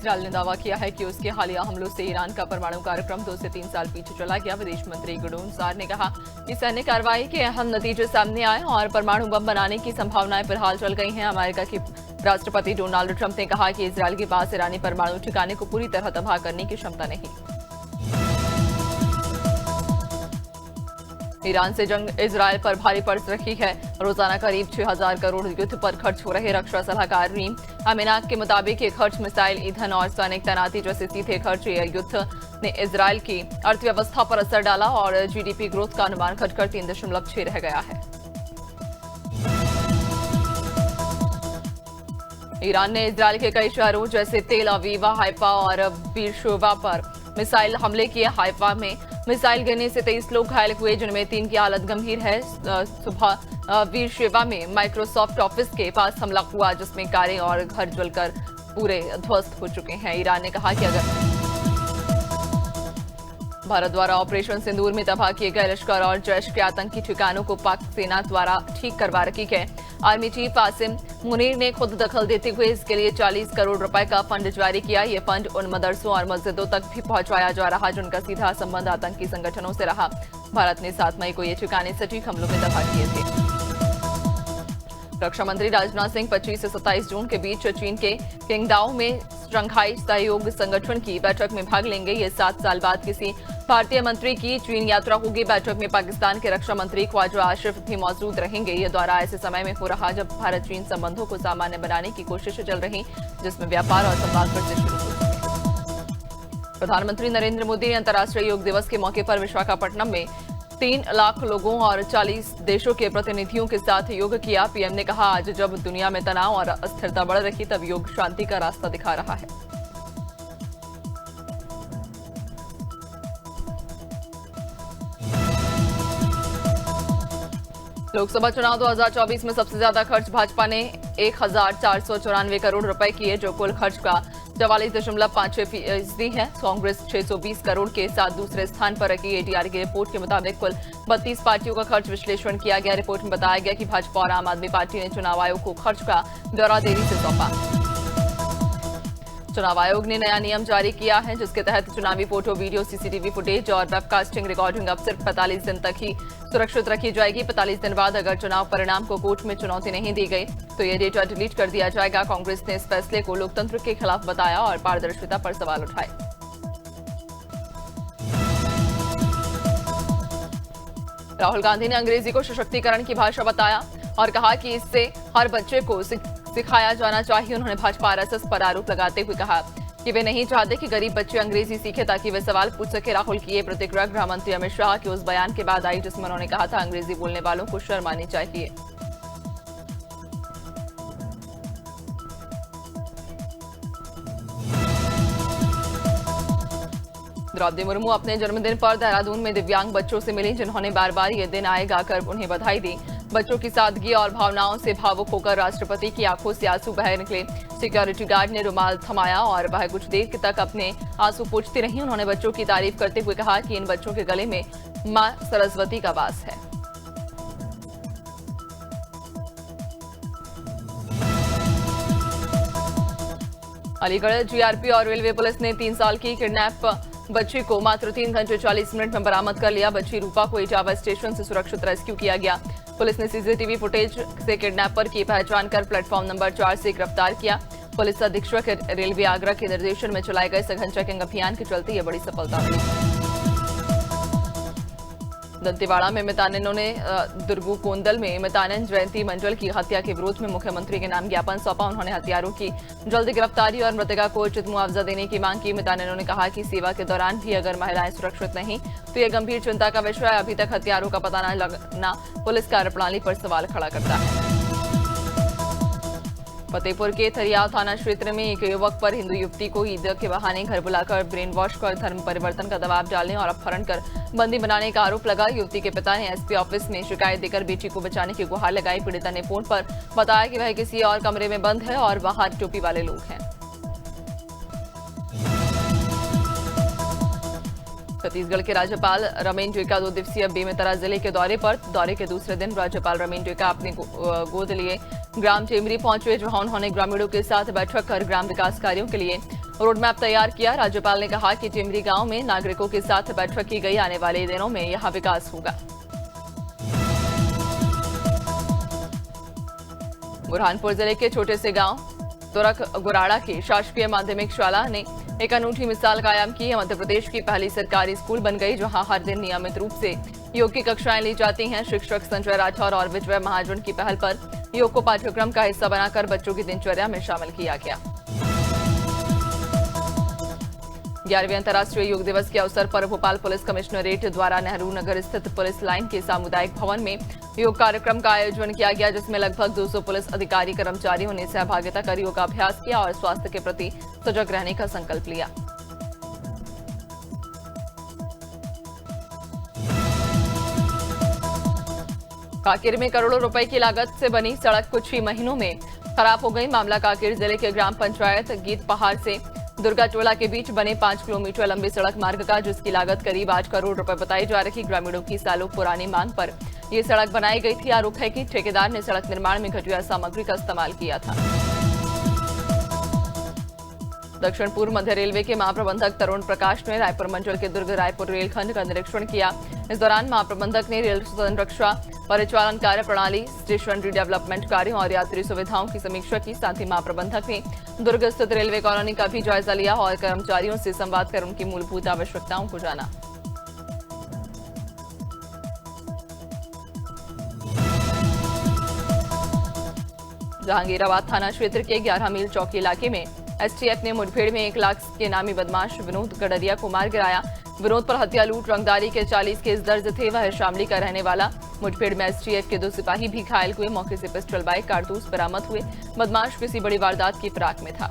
Israel ने दावा किया है कि उसके हालिया हमलों से ईरान का परमाणु कार्यक्रम 2 से 3 साल पीछे चला गया। विदेश मंत्री गुडोन सार ने कहा कि सैन्य कार्रवाई के अहम नतीजे सामने आए और परमाणु बम बनाने की संभावनाएं फिलहाल चल गई हैं। अमेरिका के राष्ट्रपति डोनाल्ड ट्रंप ने कहा कि इसराइल के पास ईरानी परमाणु ठिकाने को पूरी तरह तबाह करने की क्षमता नहीं। ईरान से जंग इजरायल पर भारी पड़ रही है। रोजाना करीब 6000 करोड़ युद्ध पर खर्च हो रहे रक्षा सलाहकार रीम अमीनाक के मुताबिक ये खर्च मिसाइल, ईंधन और सैनिक तैनाती जैसे सीधे खर्च युद्ध ने इजरायल की अर्थव्यवस्था पर असर डाला और जीडीपी ग्रोथ का अनुमान घटकर 3.6 रह गया है। ईरान ने इजरायल के कई शहरों जैसे तेल अवीवा, हाइफा और बीरशेबा पर मिसाइल हमले किए। हाइफा में मिसाइल गिरने से 23 लोग घायल हुए, जिनमें 3 की हालत गंभीर है। सुबह बीरशेबा में माइक्रोसॉफ्ट ऑफिस के पास हमला हुआ, जिसमें कारें और घर जलकर पूरे ध्वस्त हो चुके हैं। ईरान ने कहा कि अगर भारत द्वारा ऑपरेशन सिंदूर में तबाह किए गए लश्कर और जैश के आतंकी ठिकानों को पाक सेना द्वारा ठीक करवा रखी है। आर्मी चीफ आसिम मुनीर ने खुद दखल देते हुए इसके लिए 40 करोड़ रुपए का फंड जारी किया। ये फंड उन मदरसों और मस्जिदों तक भी पहुंचाया जा रहा जिनका सीधा संबंध आतंकी संगठनों से रहा। भारत ने 7 मई को ये ठिकाने सटीक हमलों में तबाह किए थे। रक्षा मंत्री राजनाथ सिंह 25 से 27 जून के बीच चीन के किंगडाओ में शंघाई सहयोग संगठन की बैठक में भाग लेंगे। ये 7 साल बाद किसी भारतीय मंत्री की चीन यात्रा होगी। बैठक में पाकिस्तान के रक्षा मंत्री ख्वाजा आसिफ भी मौजूद रहेंगे। यह दौरा ऐसे समय में हो रहा जब भारत चीन संबंधों को सामान्य बनाने की कोशिशें चल रही, जिसमें व्यापार और संवाद फिर से शुरू हो चुके। प्रधानमंत्री नरेंद्र मोदी ने अंतर्राष्ट्रीय योग दिवस के मौके पर विशाखापट्टनम में 3 लाख लोगों और 40 देशों के प्रतिनिधियों के साथ योग किया। पीएम ने कहा, आज जब दुनिया में तनाव और अस्थिरता बढ़ रही तब योग शांति का रास्ता दिखा रहा है। लोकसभा चुनाव 2024 में सबसे ज्यादा खर्च भाजपा ने 1494 करोड़ रुपए किए, जो कुल खर्च का 44.56% है। कांग्रेस 620 करोड़ के साथ दूसरे स्थान पर रही। एटीआर की रिपोर्ट के मुताबिक कुल 32 पार्टियों का खर्च विश्लेषण किया गया। रिपोर्ट में बताया गया कि भाजपा और आम आदमी पार्टी ने चुनाव आयोग को खर्च का ब्यौरा देरी से सौंपा। चुनाव आयोग ने नया नियम जारी किया है, जिसके तहत चुनावी फोटो, वीडियो, सीसीटीवी फुटेज और वेबकास्टिंग रिकॉर्डिंग अब सिर्फ 45 दिन तक ही सुरक्षित रखी जाएगी। 45 दिन बाद अगर चुनाव परिणाम को कोर्ट में चुनौती नहीं दी गई तो ये डेटा डिलीट कर दिया जाएगा। कांग्रेस ने इस फैसले को लोकतंत्र के खिलाफ बताया और पारदर्शिता पर सवाल उठाए। राहुल गांधी ने अंग्रेजी को सशक्तिकरण की भाषा बताया और कहा कि इससे हर बच्चे को सिखाया जाना चाहिए। उन्होंने भाजपा आरएसएस पर आरोप लगाते हुए कहा कि वे नहीं चाहते कि गरीब बच्चे अंग्रेजी सीखे ताकि वे सवाल पूछ सके। राहुल की ये प्रतिक्रिया गृह मंत्री अमित शाह के उस बयान के बाद आई, जिसमें उन्होंने कहा था अंग्रेजी बोलने वालों को शर्म आनी चाहिए। द्रौपदी मुर्मू अपने जन्मदिन पर देहरादून में दिव्यांग बच्चों से मिली, जिन्होंने बार बार ये दिन आए गाकर उन्हें बधाई दी। बच्चों की सादगी और भावनाओं से भावुक होकर राष्ट्रपति की आंखों से आंसू बह निकले। सिक्योरिटी गार्ड ने रुमाल थमाया और वह कुछ देर तक अपने आंसू पोंछती रहीं। उन्होंने बच्चों की तारीफ करते हुए कहा कि इन बच्चों के गले में मां सरस्वती का वास है। अलीगढ़ जीआरपी और रेलवे पुलिस ने 3 साल की किडनैप बच्ची को मात्र 3 घंटे 40 मिनट में बरामद कर लिया। बच्ची रूपा को इटावा स्टेशन से सुरक्षित रेस्क्यू किया गया। पुलिस ने सीसीटीवी फुटेज से किडनैपर की पहचान कर प्लेटफॉर्म नंबर 4 से गिरफ्तार किया। पुलिस अधीक्षक रेलवे आगरा के निर्देशन में चलाए गए सघन चेकिंग अभियान के चलते यह बड़ी सफलता मिली। दंतेवाड़ा में मितानिनों ने दुर्गू कोंदल में मितानिन जयंती मंडल की हत्या के विरोध में मुख्यमंत्री के नाम ज्ञापन सौंपा। उन्होंने हत्यारों की जल्द गिरफ्तारी और मृतका को उचित मुआवजा देने की मांग की। मितानिनों ने कहा कि सेवा के दौरान भी अगर महिलाएं सुरक्षित नहीं तो यह गंभीर चिंता का विषय है। अभी तक हत्यारों का पता न लगना पुलिस कार्यप्रणाली पर सवाल खड़ा करता है। फतेहपुर के थरियाव थाना क्षेत्र में एक युवक पर हिंदू युवती को ईद के बहाने घर बुलाकर ब्रेन वॉश कर धर्म परिवर्तन का दबाव डालने और अपहरण कर बंदी बनाने का आरोप लगा। युवती के पिता ने एसपी ऑफिस में शिकायत देकर बेटी को बचाने की गुहार लगाई। पीड़िता ने फोन पर बताया कि वह किसी और कमरे में बंद है और बाहर टोपी वाले लोग हैं। छत्तीसगढ़ के राज्यपाल रमेन टेका 2 दिवसीय बेमेतरा जिले के दौरे के दूसरे दिन राज्यपाल रमेन टेका अपने गोद लिए ग्राम टेमरी पहुंचे, जहां उन्होंने ग्रामीणों के साथ बैठक कर ग्राम विकास कार्यों के लिए रोड मैप तैयार किया। राज्यपाल ने कहा कि टिमरी गांव में नागरिकों के साथ बैठक की गई, आने वाले दिनों में यहां विकास होगा। बुरहानपुर जिले के छोटे से गांव तुरक गुराड़ा की शासकीय माध्यमिक शाला ने एक अनूठी मिसाल कायम की है। मध्य प्रदेश की पहली सरकारी स्कूल बन गई, जहां हर दिन नियमित रूप से योग की कक्षाएं ली जाती हैं। शिक्षक संजय राठौर और विजय महाजन की पहल पर योग को पाठ्यक्रम का हिस्सा बनाकर बच्चों की दिनचर्या में शामिल किया गया। 11वें अंतर्राष्ट्रीय योग दिवस के अवसर पर भोपाल पुलिस कमिश्नरेट द्वारा नेहरू नगर स्थित पुलिस लाइन के सामुदायिक भवन में योग कार्यक्रम का आयोजन किया गया, जिसमें लगभग 200 पुलिस अधिकारी कर्मचारियों ने सहभागिता कर योगाभ्यास किया और स्वास्थ्य के प्रति सजग रहने का संकल्प लिया। कांकेर में करोड़ों रुपए की लागत से बनी सड़क कुछ ही महीनों में खराब हो गई। मामला कांकेर जिले के ग्राम पंचायत गीत पहाड़ से दुर्गा टोला के बीच बने 5 किलोमीटर लंबे सड़क मार्ग का, जिसकी लागत करीब 8 करोड़ रुपए बताई जा रही। ग्रामीणों की सालों पुरानी मांग पर ये सड़क बनाई गई थी। आरोप है कि ठेकेदार ने सड़क निर्माण में घटिया सामग्री का इस्तेमाल किया था। दक्षिण पूर्व मध्य रेलवे के महाप्रबंधक तरुण प्रकाश ने रायपुर मंडल के दुर्ग रायपुर रेलखंड का निरीक्षण किया। इस दौरान महाप्रबंधक ने रेल संरक्षा, परिचालन कार्य प्रणाली, स्टेशन रिडेवलपमेंट कार्यों और यात्री सुविधाओं की समीक्षा की। साथ ही महाप्रबंधक ने दुर्ग स्थित रेलवे कॉलोनी का भी जायजा लिया और कर्मचारियों से संवाद कर उनकी मूलभूत आवश्यकताओं को जाना। जहांगीराबाद थाना क्षेत्र के 11 मील चौकी इलाके में एसटीएफ ने मुठभेड़ में 1 लाख के नामी बदमाश विनोद गडरिया को मार गिराया। विनोद पर हत्या, लूट, रंगदारी के 40 केस दर्ज थे। वह शामली का रहने वाला। मुठभेड़ में एसटीएफ के 2 सिपाही भी घायल हुए। मौके से पिस्टल, बाइक, कारतूस बरामद हुए। बदमाश किसी बड़ी वारदात की फिराक में था।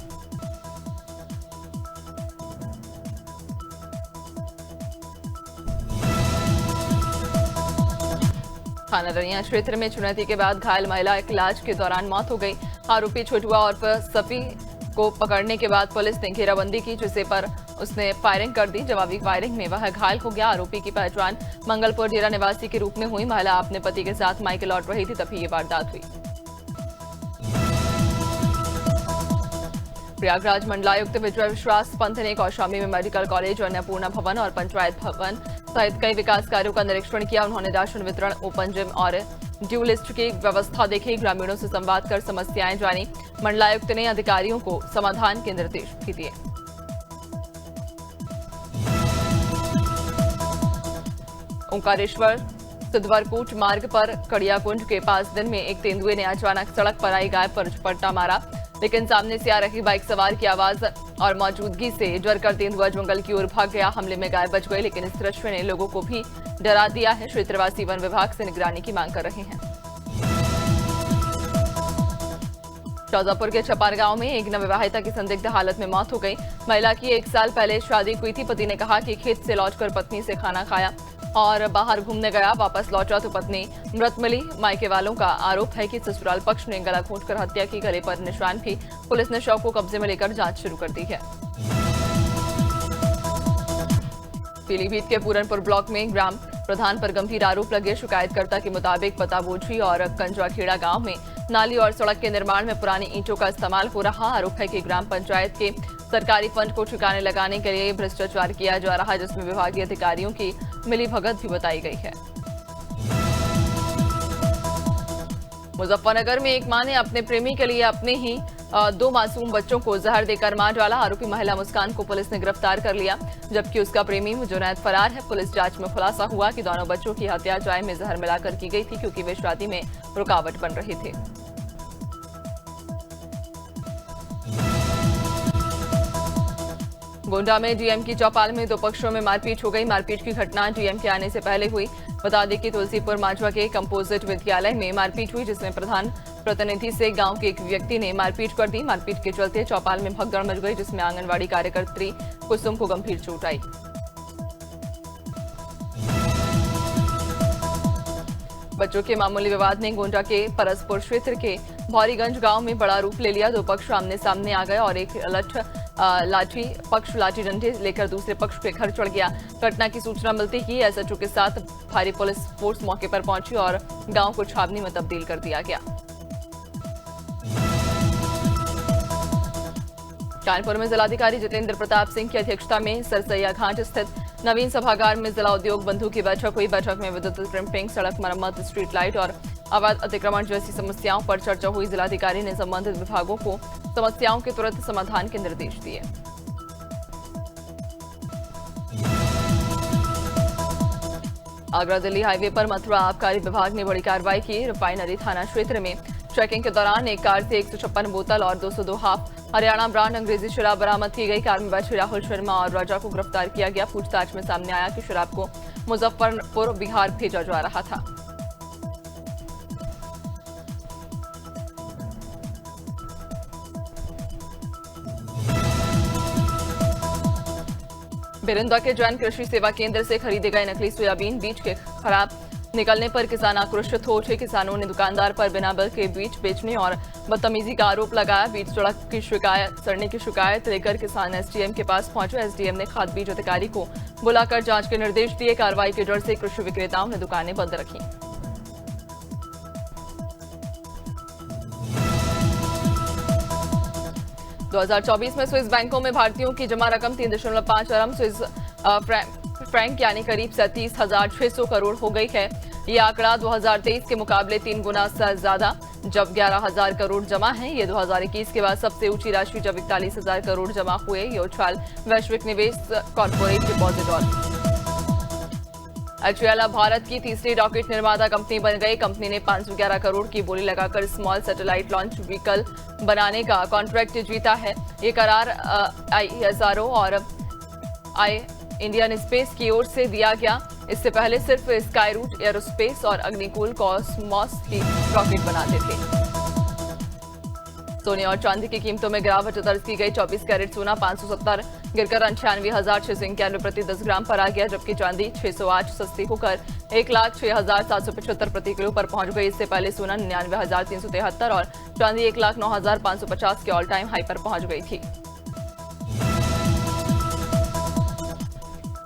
थाना रनिया क्षेत्र में चुनौती के बाद घायल महिला की इलाज के दौरान मौत हो गई। आरोपी छोटुआ और सफी को पकड़ने के बाद पुलिस ने घेराबंदी की, जिसे पर उसने फायरिंग कर दी। जवाबी फायरिंग में वह घायल हो गया। आरोपी की पहचान मंगलपुर डेरा निवासी के रूप में हुई। महिला अपने पति के साथ मायके लौट रही थी, तभी ये वारदात हुई। प्रयागराज मंडलायुक्त विजय विश्वास पंत ने कौशाम्बी में मेडिकल कॉलेज, अन्नपूर्णा भवन और पंचायत भवन सहित कई विकास कार्यों का निरीक्षण किया। उन्होंने राशन वितरण, ओपन जिम और ड्यू लिस्ट की व्यवस्था देखी। ग्रामीणों से संवाद कर समस्याएं जानी। मंडलायुक्त ने अधिकारियों को समाधान के निर्देश भी दिए। ओंकारेश्वर सिद्धवरकूट मार्ग पर कड़ियाकुंज के पास दिन में एक तेंदुए ने अचानक सड़क पर आई गाय पर झपट्टा मारा, लेकिन सामने से आ रही बाइक सवार की आवाज और मौजूदगी से डरकर तेंदुआ जंगल की ओर भाग गया। हमले में गाय बच गई, लेकिन इस दृश्य ने लोगों को भी डरा दिया है। क्षेत्रवासी वन विभाग से निगरानी की मांग कर रहे हैं। शाजापुर के छपार गांव में एक नवविवाहिता की संदिग्ध हालत में मौत हो गई। महिला की 1 साल पहले शादी हुई थी। पति ने कहा कि खेत से लौटकर पत्नी से खाना खाया और बाहर घूमने गया। वापस लौटा तो पत्नी मृत मिली। मायके वालों का आरोप है कि ससुराल पक्ष ने गला घोंटकर हत्या की। गले पर निशान भी। पुलिस ने शव को कब्जे में लेकर जांच शुरू कर दी है। पीलीभीत के पूरनपुर ब्लॉक में ग्राम प्रधान पर गंभीर आरोप लगे। शिकायतकर्ता के मुताबिक पताबोझी और कंजवाखेड़ा गांव में नाली और सड़क के निर्माण में पुरानी ईंटों का इस्तेमाल हो रहा। आरोप है कि ग्राम पंचायत के सरकारी फंड को ठिकाने लगाने के लिए भ्रष्टाचार किया जा रहा है, जिसमें विभागीय अधिकारियों की मिलीभगत भी बताई गई है। मुजफ्फरनगर में एक मां ने अपने प्रेमी के लिए अपने ही 2 मासूम बच्चों को जहर देकर मार डाला। आरोपी महिला मुस्कान को पुलिस ने गिरफ्तार कर लिया, जबकि उसका प्रेमी जुनैद फरार है। पुलिस जांच में खुलासा हुआ कि दोनों बच्चों की हत्या चाय में जहर मिलाकर की गई थी, क्योंकि वे शादी में रुकावट बन रहे थे। गोंडा में डीएम की चौपाल में 2 पक्षों में मारपीट हो गई। मारपीट की घटना डीएम के आने से पहले हुई। बता दें कि तुलसीपुर माजवा के कंपोजिट विद्यालय में मारपीट हुई, जिसमें प्रधान प्रतिनिधि से गांव के एक व्यक्ति ने मारपीट कर दी। मारपीट के चलते चौपाल में भगदड़ मच गई, जिसमें आंगनबाड़ी कार्यकर्त्री कुसुम को गंभीर चोट आई। बच्चों के मामूली विवाद ने गोंडा के परसपुर क्षेत्र के भौरीगंज गांव में बड़ा रूप ले लिया। 2 पक्ष आमने सामने आ गए और एक लाठी डंडे लेकर दूसरे पक्ष के घर चढ़ गया। घटना की सूचना मिलते ही एसएचओ के साथ भारी पुलिस फोर्स मौके पर पहुंची और गांव को छावनी में तब्दील कर दिया गया। कानपुर में जिलाधिकारी जितेंद्र प्रताप सिंह की अध्यक्षता में सरसैया घाट स्थित नवीन सभागार में जिला उद्योग बंधु की बैठक हुई। बैठक में विद्युत क्रिम्पिंग, सड़क मरम्मत, स्ट्रीट लाइट और अवैध अतिक्रमण जैसी समस्याओं पर चर्चा हुई। जिलाधिकारी ने संबंधित विभागों को समस्याओं के तुरंत समाधान के निर्देश दिए। आगरा दिल्ली हाईवे पर मथुरा आबकारी विभाग ने बड़ी कार्रवाई की। रिफाइनरी थाना क्षेत्र में चेकिंग के दौरान एक कार से 156 बोतल और 202 हाफ हरियाणा ब्रांड अंग्रेजी शराब बरामद की गई। कार में बैठे राहुल शर्मा और राजा को गिरफ्तार किया गया। पूछताछ में सामने आया कि शराब को मुजफ्फरपुर बिहार भेजा जा रहा था। बिरंदा के जैन कृषि सेवा केंद्र से खरीदे गए नकली सोयाबीन बीज के खराब निकलने पर किसान आक्रोशित हो उठे। किसानों ने दुकानदार पर बिना बिल के बीज बेचने और बदतमीजी का आरोप लगाया। बीज सड़ने की शिकायत लेकर किसान एसडीएम के पास पहुंचे। एसडीएम ने खाद बीज अधिकारी को बुलाकर जांच के निर्देश दिए। कार्रवाई के डर से कृषि विक्रेताओं ने दुकानें बंद रखी। दो 2024 में स्विस बैंकों में भारतीयों की जमा रकम 3.5 अरब स्विस फ्रैंक यानी करीब 37,600 करोड़ हो गई है। ये आंकड़ा 2023 के मुकाबले 3 गुना से ज्यादा, जब 11,000 करोड़ जमा है। ये 2021 के बाद सबसे ऊंची राशि जब 41,000 करोड़ जमा हुए। ये उछाल वैश्विक निवेश कॉर्पोरेट डिपॉजिट और HAL भारत की तीसरी रॉकेट निर्माता कंपनी बन गई। कंपनी ने 511 करोड़ की बोली लगाकर स्मॉल सैटेलाइट लॉन्च व्हीकल बनाने का कॉन्ट्रैक्ट जीता है। ये करार ISRO और इंडियन स्पेस की ओर से दिया गया। इससे पहले सिर्फ स्काईरूट एरोस्पेस और अग्निकुल कॉस्मोस की रॉकेट बनाते थे। सोने और चांदी की कीमतों में गिरावट दर्ज की गई। 24 कैरेट सोना 570 गिरकर 98,691 प्रति 10 ग्राम पर आ गया, जबकि चांदी 608 सस्ती होकर 1,06,775 प्रति किलो पर पहुंच गई। इससे पहले सोना 99,373 और चांदी 1,09,550 के ऑल टाइम हाई पर पहुंच गई थी।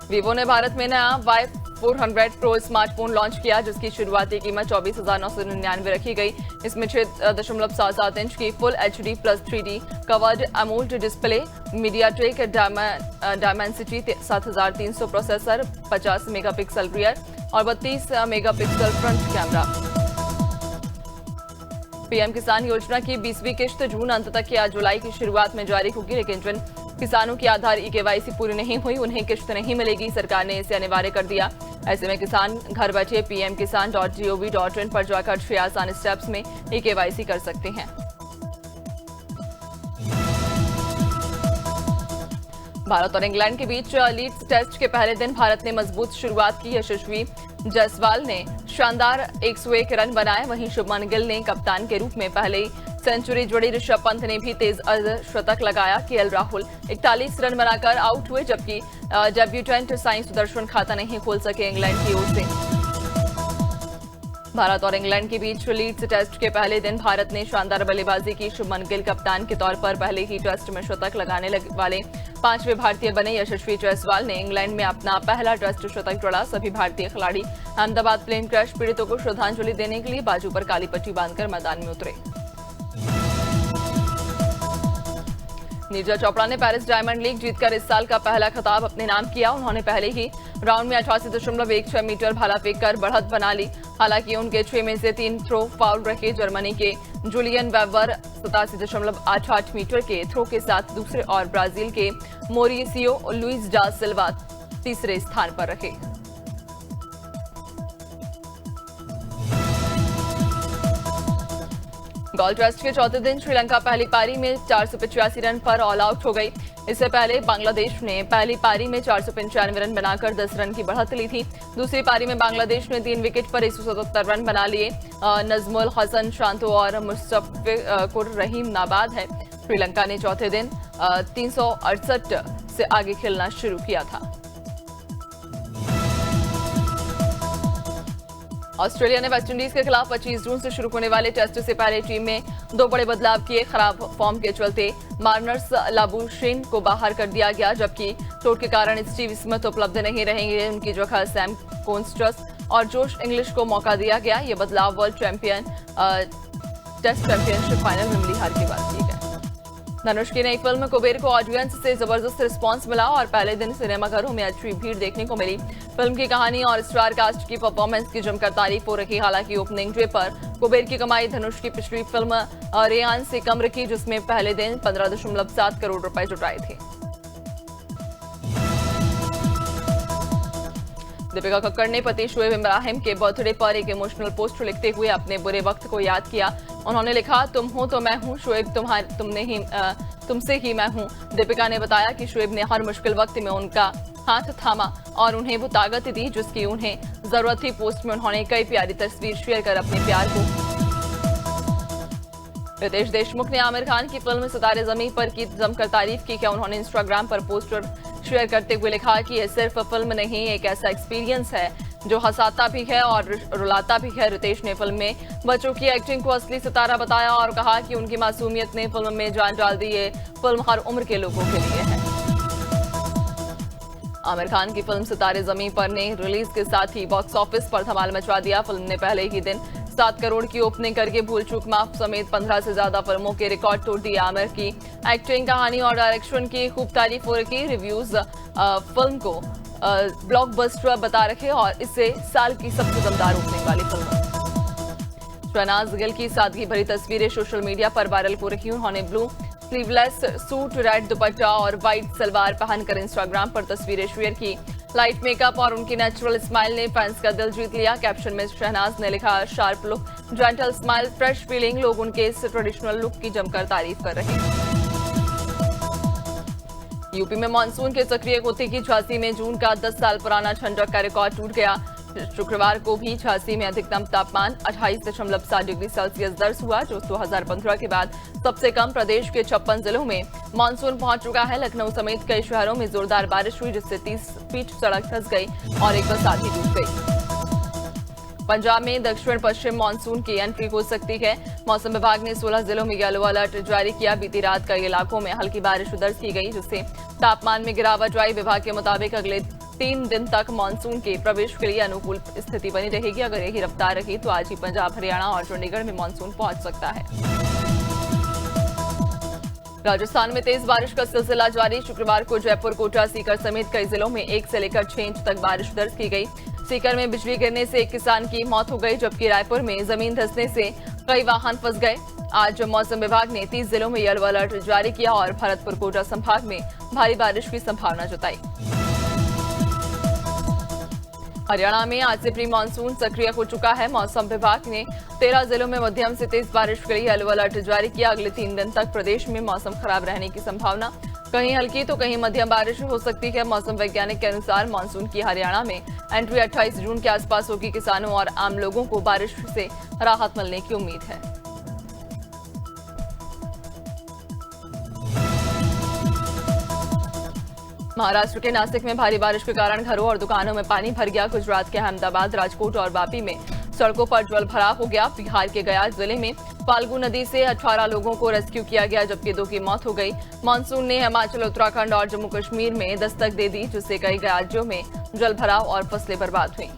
वीवो ने भारत में नया Y400 प्रो स्मार्टफोन लॉन्च किया, जिसकी शुरुआती कीमत 24,999 रखी गई। इसमें 6.77 इंच की full HD plus 3D covered AMOLED display, MediaTek Dimensity 7300 processor, 50 megapixel rear और 32 मेगापिक्सल फ्रंट कैमरा। पीएम किसान योजना की 20वीं किश्त जून अंत तक या जुलाई की शुरुआत में जारी होगी, लेकिन जिन किसानों की आधार KYC पूरी नहीं हुई उन्हें किश्त नहीं मिलेगी। सरकार ने इसे अनिवार्य कर दिया। ऐसे में किसान घर बैठे pmkisan.gov.in पर जाकर 6 आसान स्टेप्स में KYC कर सकते हैं। भारत और इंग्लैंड के बीच लीड्स टेस्ट के पहले दिन भारत ने मजबूत शुरुआत की। यशस्वी जायसवाल ने शानदार 101 रन बनाए। वहीं शुभमन गिल ने कप्तान के रूप में पहले ही सेंचुरी जोड़ी। ऋषभ पंत ने भी तेज अर्धशतक लगाया। KL राहुल 41 रन बनाकर आउट हुए, जबकि डेब्यूटेंट साई सुदर्शन खाता नहीं खोल सके इंग्लैंड की ओर से। भारत और इंग्लैंड के बीच लीड्स टेस्ट के पहले दिन भारत ने शानदार बल्लेबाजी की। शुभमन गिल कप्तान के तौर पर पहले ही टेस्ट में शतक लगाने वाले 5वें भारतीय बने। यशस्वी जायसवाल ने इंग्लैंड में अपना पहला टेस्ट शतक जोड़ा। सभी भारतीय खिलाड़ी अहमदाबाद प्लेन क्रैश पीड़ितों को श्रद्धांजलि देने के लिए बाजू पर काली पट्टी बांधकर मैदान में उतरे। नीरजा चोपड़ा ने पेरिस डायमंड लीग जीतकर इस साल का पहला खिताब अपने नाम किया। उन्होंने पहले ही राउंड में 88.16 मीटर भाला फेंककर बढ़त बना ली। हालांकि उनके 6 में से 3 थ्रो फाउल रहे। जर्मनी के जूलियन वेबर 87.88 मीटर के थ्रो के साथ दूसरे और ब्राजील के मोरिसियो लुइस डा सिल्वा तीसरे स्थान पर रहे। गोल्ड टेस्ट के चौथे दिन श्रीलंका पहली पारी में 485 रन पर ऑल आउट हो गई। इससे पहले बांग्लादेश ने पहली पारी में 495 रन बनाकर 10 रन की बढ़त ली थी। दूसरी पारी में बांग्लादेश ने 3 विकेट पर 177 रन बना लिए। नजमुल हसन शांतो और मुस्तफिकुर रहीम नाबाद है। श्रीलंका ने चौथे दिन 368 से आगे खेलना शुरू किया था। ऑस्ट्रेलिया ने वेस्टइंडीज के खिलाफ 25 जून से शुरू होने वाले टेस्ट से पहले टीम में 2 बड़े बदलाव किए। खराब फॉर्म के चलते मार्नस लाबुशेन को बाहर कर दिया गया, जबकि चोट के कारण स्टीव स्मिथ उपलब्ध नहीं रहेंगे। उनकी जगह सैम कोन्स्टस और जोश इंग्लिश को मौका दिया गया। ये बदलाव वर्ल्ड टेस्ट चैंपियनशिप फाइनल में मिली हार के बाद किए गए। धनुष की नई फिल्म कुबेर को ऑडियंस से जबरदस्त रिस्पांस मिला और पहले दिन सिनेमाघरों में अच्छी भीड़ देखने को मिली। फिल्म की कहानी और स्टार कास्ट की परफॉर्मेंस की जमकर तारीफ हो रही। हालांकि ओपनिंग डे पर कुबेर की कमाई धनुष की पिछली फिल्म रेयान से कम रखी, जिसमें पहले दिन 15.7 करोड़ रुपए जुटाए थे। दीपिका कक्कड़ ने पति शोएब इब्राहिम के बर्थडे पर एक इमोशनल पोस्ट लिखते हुए अपने बुरे वक्त को याद किया। उन्होंने लिखा, तुम हो तो मैं हूं, शोएब तुमसे ही मैं हूं। दीपिका ने बताया कि शोएब ने हर मुश्किल वक्त में उनका हाथ थामा और उन्हें वो ताकत दी जिसकी उन्हें जरूरत थी। पोस्ट में उन्होंने कई प्यारी तस्वीर शेयर कर अपने प्यार को। रितेश देशमुख ने आमिर खान की फिल्म सितारे ज़मीं पर की जमकर तारीफ की। क्या उन्होंने इंस्टाग्राम पर पोस्टर शेयर करते हुए लिखा कि यह सिर्फ फिल्म नहीं, एक ऐसा एक्सपीरियंस है जो हंसाता भी है और रुलाता भी है। रितेश ने फिल्म में बच्चों की एक्टिंग को असली सितारा बताया और कहा कि उनकी मासूमियत ने फिल्म में जान डाल दी। ये फिल्म हर उम्र के लोगों के लिए है। आमिर खान की फिल्म सितारे ज़मीं पर ने रिलीज के साथ ही बॉक्स ऑफिस पर धमाल मचा दिया। फिल्म ने पहले ही दिन 7 करोड़ की ओपनिंग करके भूल चूक माफ समेत 15 से ज्यादा फिल्मों के रिकॉर्ड तोड़ दिए। आमिर की एक्टिंग, कहानी और डायरेक्शन की खूब तारीफ हो रही। रिव्यूज फिल्म को ब्लॉकबस्टर बता रहे और इससे साल की सबसे दमदार ओपनिंग वाली फिल्म। शहनाज गिल की सादगी भरी तस्वीरें सोशल मीडिया पर वायरल हो रही। उन्होंने ब्लू स्लीवलेस सूट, रेड दुपट्टा और व्हाइट सलवार पहनकर इंस्टाग्राम पर तस्वीरें शेयर की। लाइट मेकअप और उनकी नेचुरल स्माइल ने फैंस का दिल जीत लिया। कैप्शन में शहनाज ने लिखा, sharp look, gentle smile, fresh feeling. लोग उनके इस ट्रेडिशनल लुक की जमकर तारीफ कर रहे हैं। यूपी में मानसून के सक्रिय होते ही झांसी में जून का 10 साल पुराना ठंडक का रिकॉर्ड टूट गया। शुक्रवार को भी झांसी में अधिकतम तापमान 28.7 डिग्री सेल्सियस दर्ज हुआ, जो 2015 के बाद सबसे कम। प्रदेश के 56 जिलों में मानसून पहुंच चुका है। लखनऊ समेत कई शहरों में जोरदार बारिश हुई, जिससे 30 फीट सड़क धंस गई और एक बस आधी डूब गई। पंजाब में दक्षिण पश्चिम मानसून की एंट्री हो सकती है। मौसम विभाग ने 16 जिलों में येलो अलर्ट जारी किया। बीती रात कई इलाकों में हल्की बारिश दर्ज की गई, जिससे तापमान में गिरावट आई। विभाग के मुताबिक अगले 3 दिन तक मानसून के प्रवेश के लिए अनुकूल स्थिति बनी रहेगी। अगर यही रफ्तार रही तो आज ही पंजाब, हरियाणा और चंडीगढ़ में मानसून पहुंच सकता है। राजस्थान में तेज बारिश का सिलसिला जारी। शुक्रवार को जयपुर, कोटा, सीकर समेत कई जिलों में 1 से लेकर 6 इंच तक बारिश दर्ज की गई। सीकर में बिजली गिरने से एक किसान की मौत हो गई, जबकि रायपुर में जमीन धंसने से कई वाहन फंस गए। आज मौसम विभाग ने 30 जिलों में येलो अलर्ट जारी किया और भरतपुर, कोटा संभाग में भारी बारिश की संभावना जताई। हरियाणा में आज से प्री मानसून सक्रिय हो चुका है। मौसम विभाग ने 13 जिलों में मध्यम से तेज बारिश के लिए येलो अलर्ट जारी किया। अगले 3 दिन तक प्रदेश में मौसम खराब रहने की संभावना, कहीं हल्की तो कहीं मध्यम बारिश हो सकती है। मौसम वैज्ञानिक के अनुसार मानसून की हरियाणा में एंट्री 28 जून के आसपास होगी। किसानों और आम लोगों को बारिश से राहत मिलने की उम्मीद है। महाराष्ट्र के नासिक में भारी बारिश के कारण घरों और दुकानों में पानी भर गया। गुजरात के अहमदाबाद, राजकोट और वापी में सड़कों पर जल भराव हो गया। बिहार के गया जिले में फाल्गु नदी से 18 लोगों को रेस्क्यू किया गया, जबकि 2 की मौत हो गई। मानसून ने हिमाचल, उत्तराखंड और जम्मू कश्मीर में दस्तक दे दी, जिससे कई राज्यों में जल भराव और फसलें बर्बाद हुई।